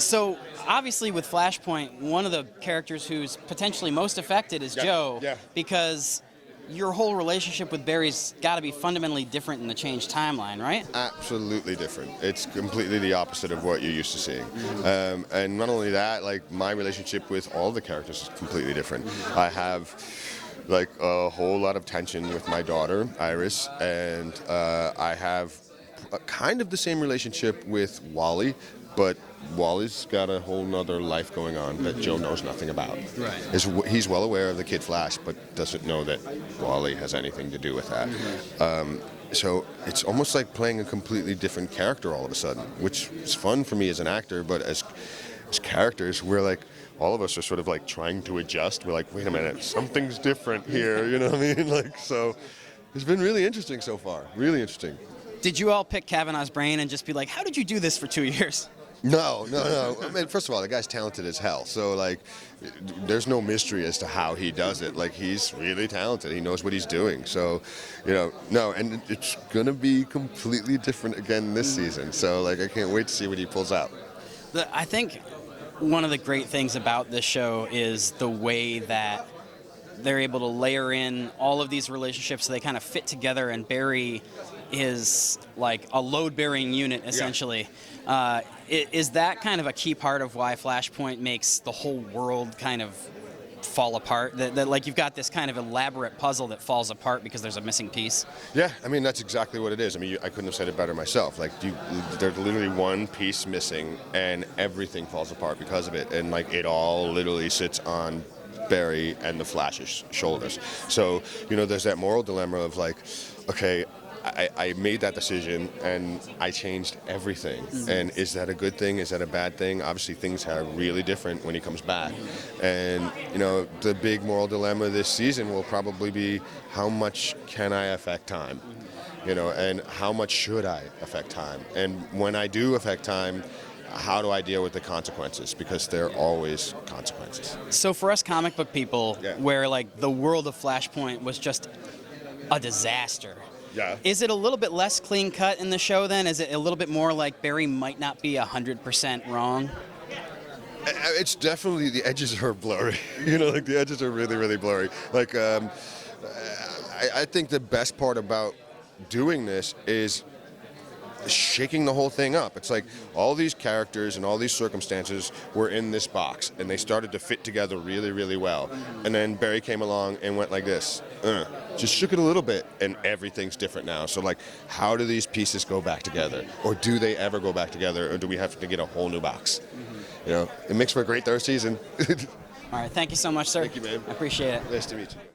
So obviously with Flashpoint, one of the characters who's potentially most affected is Joe, because your whole relationship with Barry's got to be fundamentally different in the changed timeline, right? Absolutely different. It's completely the opposite of what you're used to seeing. And not only that, like my relationship with all the characters is completely different. I have like a whole lot of tension with my daughter, Iris, and I have kind of the same relationship with Wally, but Wally's got a whole nother life going on that Joe knows nothing about. Right. He's well aware of the Kid Flash, but doesn't know that Wally has anything to do with that. So it's almost like playing a completely different character all of a sudden, which is fun for me as an actor, but as characters, we're like, all of us are sort of like trying to adjust. We're like, wait a minute, something's different here, you know what I mean? Like, so it's been really interesting so far, really interesting. Did you all pick Kavanaugh's brain and just be like, how did you do this for 2 years? No. I mean, first of all, the guy's talented as hell. So, like, there's no mystery as to how he does it. Like, he's really talented. He knows what he's doing. So, no, and it's going to be completely different again this season. So, like, I can't wait to see what he pulls out. I think one of the great things about this show is the way that they're able to layer in all of these relationships so they kind of fit together, and Barry is like a load-bearing unit, essentially. Is that kind of a key part of why Flashpoint makes the whole world kind of fall apart? That like you've got this kind of elaborate puzzle that falls apart because there's a missing piece? Yeah, I mean, that's exactly what it is. I mean, I couldn't have said it better myself. Like, there's literally one piece missing, and everything falls apart because of it. And, like, it all literally sits on Barry and the Flash's shoulders. So, there's that moral dilemma of, like, okay, I made that decision and I changed everything. And is that a good thing? Is that a bad thing? Obviously, things are really different when he comes back. And, the big moral dilemma this season will probably be, how much can I affect time? And how much should I affect time? And when I do affect time, how do I deal with the consequences? Because there are always consequences. So for us comic book people, where like the world of Flashpoint was just a disaster, is it a little bit less clean cut in the show then? Is it a little bit more like Barry might not be 100% wrong? It's definitely, the edges are blurry. Like the edges are really, really blurry. Like, I think the best part about doing this is shaking the whole thing up. It's like all these characters and all these circumstances were in this box, and they started to fit together really, really well. And then Barry came along and went like this, just shook it a little bit, and everything's different now. So, like, how do these pieces go back together? Or do they ever go back together? Or do we have to get a whole new box? It makes for a great third season. All right, thank you so much, sir. Thank you, man. I appreciate it. Nice to meet you.